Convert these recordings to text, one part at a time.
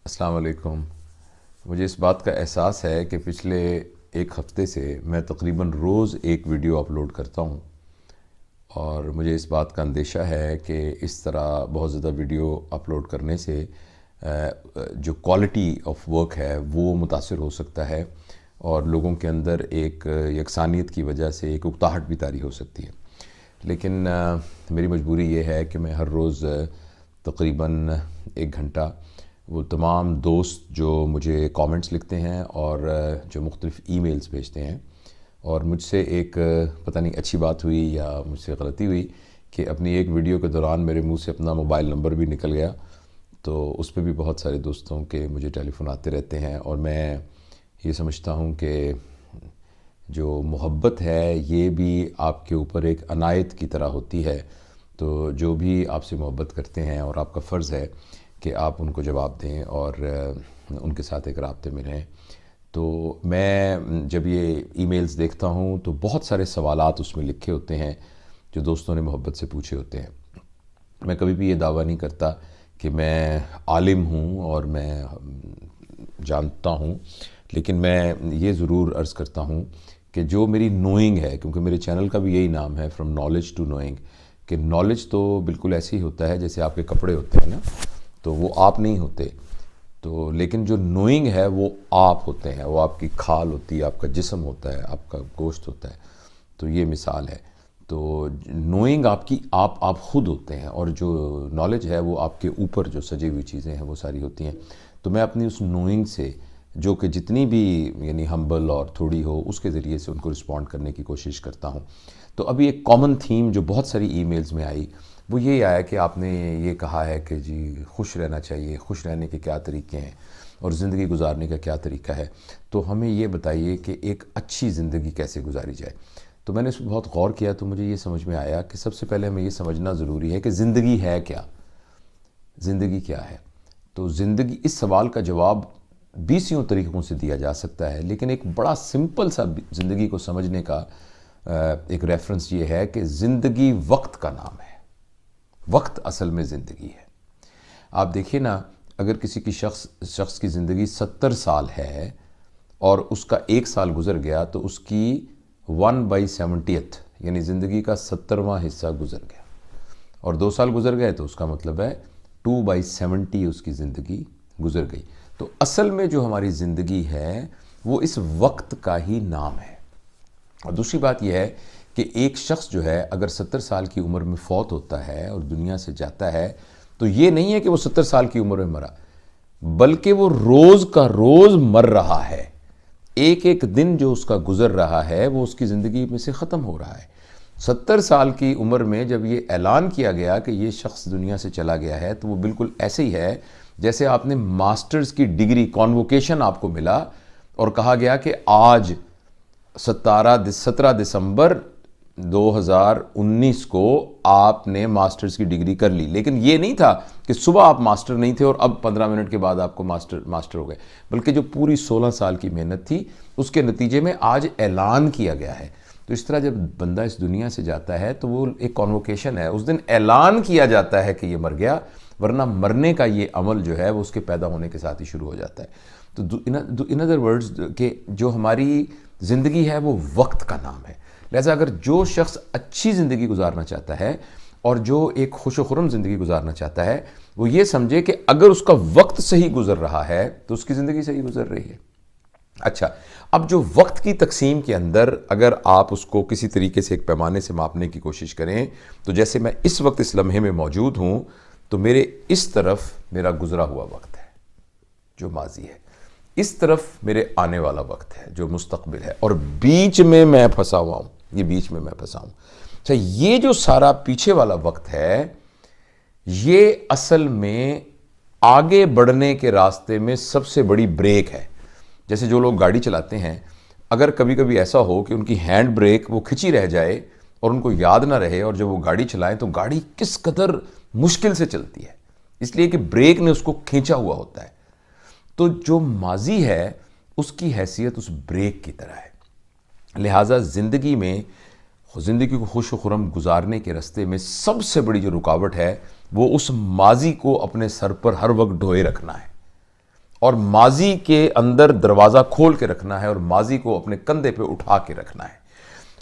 السلام علیکم۔ مجھے اس بات کا احساس ہے کہ پچھلے ایک ہفتے سے میں تقریباً روز ایک ویڈیو اپلوڈ کرتا ہوں، اور مجھے اس بات کا اندیشہ ہے کہ اس طرح بہت زیادہ ویڈیو اپلوڈ کرنے سے جو کوالٹی آف ورک ہے وہ متاثر ہو سکتا ہے، اور لوگوں کے اندر ایک یکسانیت کی وجہ سے ایک اکتاہٹ بھی طاری ہو سکتی ہے۔ لیکن میری مجبوری یہ ہے کہ میں ہر روز تقریباً 1 گھنٹہ وہ تمام دوست جو مجھے کامنٹس لکھتے ہیں اور جو مختلف ای میلز بھیجتے ہیں، اور مجھ سے ایک پتہ نہیں اچھی بات ہوئی یا مجھ سے غلطی ہوئی کہ اپنی ایک ویڈیو کے دوران میرے منہ سے اپنا موبائل نمبر بھی نکل گیا، تو اس پہ بھی بہت سارے دوستوں کے مجھے ٹیلی فون آتے رہتے ہیں، اور میں یہ سمجھتا ہوں کہ جو محبت ہے یہ بھی آپ کے اوپر ایک عنایت کی طرح ہوتی ہے، تو جو بھی آپ سے محبت کرتے ہیں اور آپ کا فرض ہے کہ آپ ان کو جواب دیں اور ان کے ساتھ ایک رابطے میں رہیں۔ تو میں جب یہ ای میلز دیکھتا ہوں تو بہت سارے سوالات اس میں لکھے ہوتے ہیں جو دوستوں نے محبت سے پوچھے ہوتے ہیں۔ میں کبھی بھی یہ دعویٰ نہیں کرتا کہ میں عالم ہوں اور میں جانتا ہوں، لیکن میں یہ ضرور عرض کرتا ہوں کہ جو میری نوئنگ ہے، کیونکہ میرے چینل کا بھی یہی نام ہے، فرام نالج ٹو نوئنگ، کہ نالج تو بالکل ایسے ہی ہوتا ہے جیسے آپ کے کپڑے ہوتے ہیں نا، تو وہ آپ نہیں ہوتے، تو لیکن جو نوئنگ ہے وہ آپ ہوتے ہیں، وہ آپ کی کھال ہوتی ہے، آپ کا جسم ہوتا ہے، آپ کا گوشت ہوتا ہے۔ تو یہ مثال ہے۔ تو نوئنگ آپ کی آپ خود ہوتے ہیں، اور جو نالج ہے وہ آپ کے اوپر جو سجی ہوئی چیزیں ہیں وہ ساری ہوتی ہیں۔ تو میں اپنی اس نوئنگ سے، جو کہ جتنی بھی یعنی ہمبل اور تھوڑی ہو، اس کے ذریعے سے ان کو رسپونڈ کرنے کی کوشش کرتا ہوں۔ تو ابھی ایک کامن تھیم جو بہت ساری ای میلز میں آئی وہ یہ آیا کہ آپ نے یہ کہا ہے کہ جی خوش رہنا چاہیے، خوش رہنے کے کیا طریقے ہیں اور زندگی گزارنے کا کیا طریقہ ہے، تو ہمیں یہ بتائیے کہ ایک اچھی زندگی کیسے گزاری جائے۔ تو میں نے اس پہ بہت غور کیا، تو مجھے یہ سمجھ میں آیا کہ سب سے پہلے ہمیں یہ سمجھنا ضروری ہے کہ زندگی ہے کیا، زندگی کیا ہے۔ تو زندگی، اس سوال کا جواب 20 طریقوں سے دیا جا سکتا ہے، لیکن ایک بڑا سمپل سا زندگی کو سمجھنے کا ایک ریفرنس یہ ہے کہ زندگی وقت کا نام ہے، وقت اصل میں زندگی ہے۔ آپ دیکھیے نا، اگر کسی کی شخص کی زندگی 70 سال ہے اور اس کا 1 سال گزر گیا تو اس کی 1/70 یعنی زندگی کا 70واں حصہ گزر گیا، اور 2 سال گزر گئے تو اس کا مطلب ہے 2/70 اس کی زندگی گزر گئی۔ تو اصل میں جو ہماری زندگی ہے وہ اس وقت کا ہی نام ہے۔ اور دوسری بات یہ ہے کہ ایک شخص جو ہے اگر 70 سال کی عمر میں فوت ہوتا ہے اور دنیا سے جاتا ہے، تو یہ نہیں ہے کہ وہ 70 سال کی عمر میں مرا، بلکہ وہ روز کا روز مر رہا ہے۔ ایک ایک دن جو اس کا گزر رہا ہے وہ اس کی زندگی میں سے ختم ہو رہا ہے۔ 70 سال کی عمر میں جب یہ اعلان کیا گیا کہ یہ شخص دنیا سے چلا گیا ہے، تو وہ بالکل ایسے ہی ہے جیسے آپ نے ماسٹرز کی ڈگری، کانووکیشن آپ کو ملا اور کہا گیا کہ آج 17 دسمبر 2019 کو آپ نے ماسٹرز کی ڈگری کر لی، لیکن یہ نہیں تھا کہ صبح آپ ماسٹر نہیں تھے اور اب 15 منٹ کے بعد آپ کو ماسٹر ہو گئے، بلکہ جو پوری 16 سال کی محنت تھی اس کے نتیجے میں آج اعلان کیا گیا ہے۔ تو اس طرح جب بندہ اس دنیا سے جاتا ہے تو وہ ایک کانووکیشن ہے، اس دن اعلان کیا جاتا ہے کہ یہ مر گیا، ورنہ مرنے کا یہ عمل جو ہے وہ اس کے پیدا ہونے کے ساتھ ہی شروع ہو جاتا ہے۔ تو ان ادر ورڈز کہ جو ہماری زندگی ہے وہ وقت کا نام ہے۔ لہذا اگر جو شخص اچھی زندگی گزارنا چاہتا ہے اور جو ایک خوش و خرم زندگی گزارنا چاہتا ہے، وہ یہ سمجھے کہ اگر اس کا وقت صحیح گزر رہا ہے تو اس کی زندگی صحیح گزر رہی ہے۔ اچھا، اب جو وقت کی تقسیم کے اندر اگر آپ اس کو کسی طریقے سے ایک پیمانے سے ماپنے کی کوشش کریں، تو جیسے میں اس وقت اس لمحے میں موجود ہوں تو میرے اس طرف میرا گزرا ہوا وقت ہے جو ماضی ہے، اس طرف میرے آنے والا وقت ہے جو مستقبل ہے، اور بیچ میں میں پھنسا ہوا ہوں، یہ بیچ میں پھنسا ہوں۔ اچھا، یہ جو سارا پیچھے والا وقت ہے یہ اصل میں آگے بڑھنے کے راستے میں سب سے بڑی بریک ہے۔ جیسے جو لوگ گاڑی چلاتے ہیں، اگر کبھی کبھی ایسا ہو کہ ان کی ہینڈ بریک وہ کھچی رہ جائے اور ان کو یاد نہ رہے، اور جب وہ گاڑی چلائیں تو گاڑی کس قدر مشکل سے چلتی ہے، اس لیے کہ بریک نے اس کو کھینچا ہوا ہوتا ہے۔ تو جو ماضی ہے اس کی حیثیت اس بریک کی طرح ہے۔ لہٰذا زندگی میں، زندگی کو خوش و خرم گزارنے کے راستے میں سب سے بڑی جو رکاوٹ ہے وہ اس ماضی کو اپنے سر پر ہر وقت ڈھوئے رکھنا ہے۔ اور ماضی کے اندر دروازہ کھول کے رکھنا ہے اور ماضی کو اپنے کندھے پہ اٹھا کے رکھنا ہے.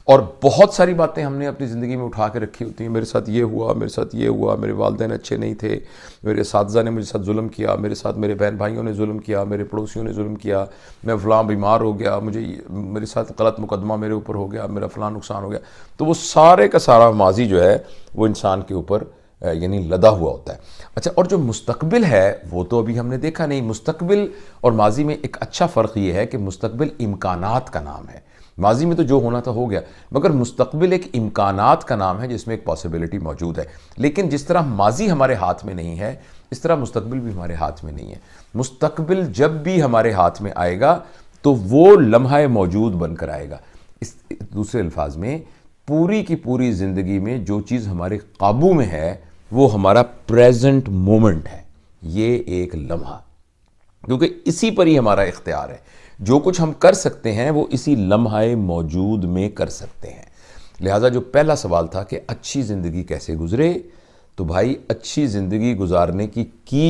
اور بہت ساری باتیں ہم نے اپنی زندگی میں اٹھا کے رکھی ہوتی ہیں. میرے ساتھ یہ ہوا، میرے ساتھ یہ ہوا، میرے والدین اچھے نہیں تھے، میرے اساتذہ نے مجھے ساتھ ظلم کیا، میرے ساتھ میرے بہن بھائیوں نے ظلم کیا، میرے پڑوسیوں نے ظلم کیا، میں فلاں بیمار ہو گیا، میرے ساتھ غلط مقدمہ میرے اوپر ہو گیا، میرا فلاں نقصان ہو گیا. تو وہ سارے کا سارا ماضی جو ہے وہ انسان کے اوپر یعنی لدا ہوا ہوتا ہے. اچھا، اور جو مستقبل ہے وہ تو ابھی ہم نے دیکھا نہیں. مستقبل اور ماضی میں ایک اچھا فرق یہ ہے کہ مستقبل امکانات کا نام ہے. ماضی میں تو جو ہونا تھا ہو گیا، مگر مستقبل ایک امکانات کا نام ہے جس میں ایک پاسبلٹی موجود ہے. لیکن جس طرح ماضی ہمارے ہاتھ میں نہیں ہے اس طرح مستقبل بھی ہمارے ہاتھ میں نہیں ہے. مستقبل جب بھی ہمارے ہاتھ میں آئے گا تو وہ لمحہ موجود بن کر آئے گا. دوسرے الفاظ میں پوری کی پوری زندگی میں جو چیز ہمارے قابو میں ہے وہ ہمارا پریزنٹ مومنٹ ہے. یہ ایک لمحہ، کیونکہ اسی پر ہی ہمارا اختیار ہے. جو کچھ ہم کر سکتے ہیں وہ اسی لمحہ موجود میں کر سکتے ہیں. لہٰذا جو پہلا سوال تھا کہ اچھی زندگی کیسے گزرے، تو بھائی اچھی زندگی گزارنے کی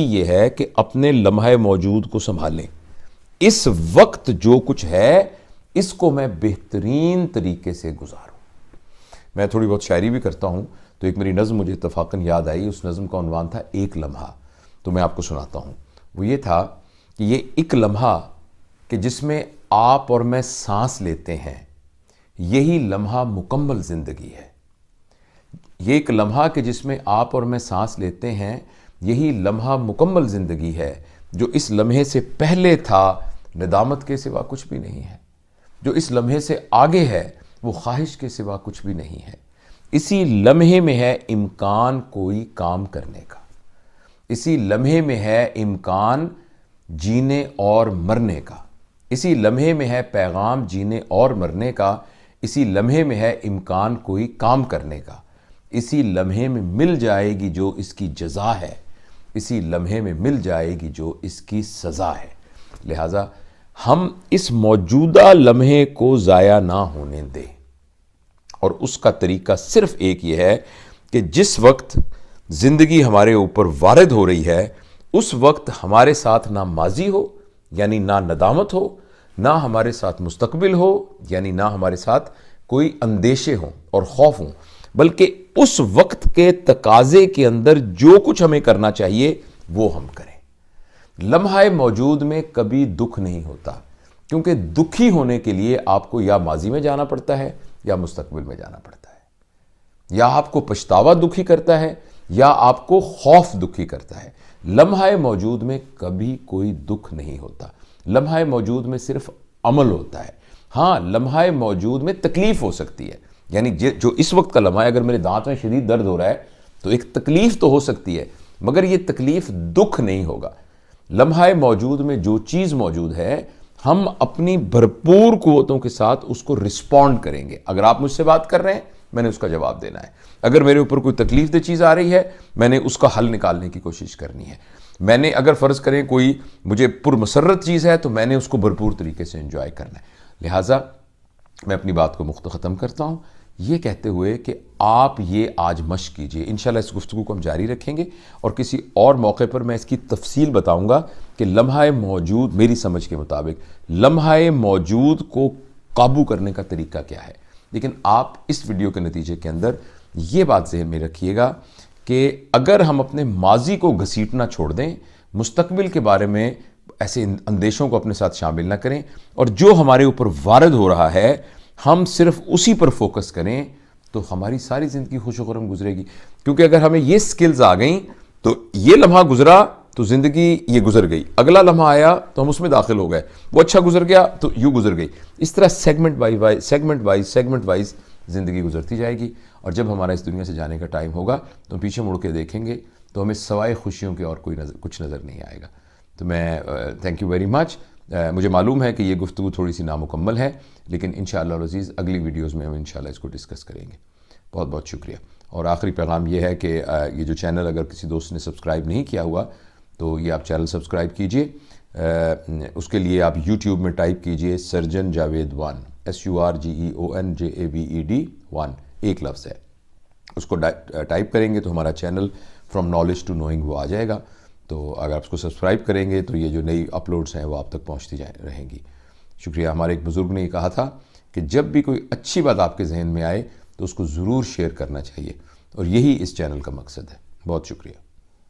یہ ہے کہ اپنے لمحہ موجود کو سنبھالیں. اس وقت جو کچھ ہے اس کو میں بہترین طریقے سے گزاروں. میں تھوڑی بہت شاعری بھی کرتا ہوں، تو ایک میری نظم مجھے اتفاقاً یاد آئی. اس نظم کا عنوان تھا ایک لمحہ. تو میں آپ کو سناتا ہوں. وہ یہ تھا کہ یہ ایک لمحہ کہ جس میں آپ اور میں سانس لیتے ہیں، یہی لمحہ مکمل زندگی ہے. یہ ایک لمحہ کہ جس میں آپ اور میں سانس لیتے ہیں، یہی لمحہ مکمل زندگی ہے. جو اس لمحے سے پہلے تھا ندامت کے سوا کچھ بھی نہیں ہے. جو اس لمحے سے آگے ہے وہ خواہش کے سوا کچھ بھی نہیں ہے. اسی لمحے میں ہے امکان کوئی کام کرنے کا. اسی لمحے میں ہے امکان جینے اور مرنے کا. اسی لمحے میں ہے پیغام جینے اور مرنے کا. اسی لمحے میں ہے امکان کوئی کام کرنے کا. اسی لمحے میں مل جائے گی جو اس کی جزا ہے. اسی لمحے میں مل جائے گی جو اس کی سزا ہے. لہٰذا ہم اس موجودہ لمحے کو ضائع نہ ہونے دیں. اور اس کا طریقہ صرف ایک یہ ہے کہ جس وقت زندگی ہمارے اوپر وارد ہو رہی ہے اس وقت ہمارے ساتھ نہ ماضی ہو یعنی نہ ندامت ہو، نہ ہمارے ساتھ مستقبل ہو یعنی نہ ہمارے ساتھ کوئی اندیشے ہوں اور خوف ہوں، بلکہ اس وقت کے تقاضے کے اندر جو کچھ ہمیں کرنا چاہیے وہ ہم کریں. لمحہ موجود میں کبھی دکھ نہیں ہوتا، کیونکہ دکھی ہونے کے لیے آپ کو یا ماضی میں جانا پڑتا ہے یا مستقبل میں جانا پڑتا ہے. یا آپ کو پچھتاوا دکھی کرتا ہے یا آپ کو خوف دکھی کرتا ہے. لمحہ موجود میں کبھی کوئی دکھ نہیں ہوتا. لمحہ موجود میں صرف عمل ہوتا ہے. ہاں، لمحہ موجود میں تکلیف ہو سکتی ہے. یعنی جو اس وقت کا لمحہ ہے، اگر میرے دانت میں شدید درد ہو رہا ہے تو ایک تکلیف تو ہو سکتی ہے، مگر یہ تکلیف دکھ نہیں ہوگا. لمحہ موجود میں جو چیز موجود ہے ہم اپنی بھرپور قوتوں کے ساتھ اس کو رسپونڈ کریں گے. اگر آپ مجھ سے بات کر رہے ہیں میں نے اس کا جواب دینا ہے. اگر میرے اوپر کوئی تکلیف دہ چیز آ رہی ہے میں نے اس کا حل نکالنے کی کوشش کرنی ہے. میں نے اگر فرض کریں کوئی مجھے پرمسرت چیز ہے تو میں نے اس کو بھرپور طریقے سے انجوائے کرنا ہے. لہٰذا میں اپنی بات کو ختم کرتا ہوں یہ کہتے ہوئے کہ آپ یہ آج مشق کیجئے. انشاءاللہ اس گفتگو کو ہم جاری رکھیں گے اور کسی اور موقع پر میں اس کی تفصیل بتاؤں گا کہ لمحہ موجود میری سمجھ کے مطابق لمحہ موجود کو قابو کرنے کا طریقہ کیا ہے. لیکن آپ اس ویڈیو کے نتیجے کے اندر یہ بات ذہن میں رکھیے گا کہ اگر ہم اپنے ماضی کو گھسیٹنا چھوڑ دیں، مستقبل کے بارے میں ایسے اندیشوں کو اپنے ساتھ شامل نہ کریں اور جو ہمارے اوپر وارد ہو رہا ہے ہم صرف اسی پر فوکس کریں، تو ہماری ساری زندگی خوش و خرم گزرے گی. کیونکہ اگر ہمیں یہ سکلز آ گئیں تو یہ لمحہ گزرا تو زندگی یہ گزر گئی، اگلا لمحہ آیا تو ہم اس میں داخل ہو گئے، وہ اچھا گزر گیا تو یوں گزر گئی. اس طرح سیگمنٹ وائز زندگی گزرتی جائے گی. اور جب ہمارا اس دنیا سے جانے کا ٹائم ہوگا تو ہم پیچھے مڑ کے دیکھیں گے تو ہمیں سوائے خوشیوں کے اور کچھ نظر نہیں آئے گا. تو میں تھینک یو ویری مچ. مجھے معلوم ہے کہ یہ گفتگو تھوڑی سی نامکمل ہے، لیکن انشاءاللہ العزیز اگلی ویڈیوز میں ہم انشاءاللہ اس کو ڈسکس کریں گے. بہت بہت شکریہ. اور آخری پیغام یہ ہے کہ یہ جو چینل اگر کسی دوست نے سبسکرائب نہیں کیا ہوا تو یہ آپ چینل سبسکرائب کیجئے. اس کے لیے آپ یوٹیوب میں ٹائپ کیجئے سرجن جاوید 1 SURGEON JAVED 1 ایک لفظ ہے. اس کو ٹائپ کریں گے تو ہمارا channel from knowledge to knowing وہ آ جائے گا. تو اگر آپ اس کو سبسکرائب کریں گے تو یہ جو نئی اپلوڈز ہیں وہ آپ تک پہنچتی رہیں گی. شکریہ. ہمارے ایک بزرگ نے یہ کہا تھا کہ جب بھی کوئی اچھی بات آپ کے ذہن میں آئے تو اس کو ضرور شیئر کرنا چاہیے، اور یہی اس چینل کا مقصد ہے. بہت شکریہ.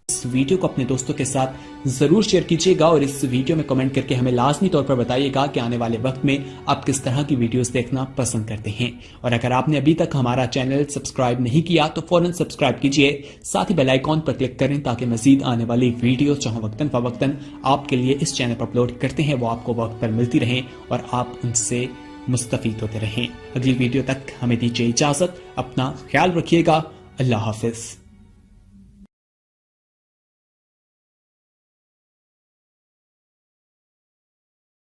اس ویڈیو کو اپنے دوستوں کے ساتھ ضرور شیئر کیجیے گا، اور اس ویڈیو میں کمنٹ کر کے ہمیں لازمی طور پر بتائیے گا کہ آنے والے وقت میں آپ کس طرح کی ویڈیوز دیکھنا پسند کرتے ہیں. اور اگر آپ نے ابھی تک ہمارا چینل سبسکرائب نہیں کیا تو فوراً سبسکرائب کیجیے، ساتھ ہی بیل آئیکن پر کلک کریں تاکہ مزید آنے والی ویڈیوز جو ہم وقتاً فوقتاً آپ کے لیے اس چینل پر اپلوڈ کرتے ہیں وہ آپ کو وقت پر ملتی رہیں اور آپ ان سے مستفید ہوتے رہیں. اگلی ویڈیو تک ہمیں دیجیے اجازت. اپنا خیال رکھیے گا. اللہ حافظ.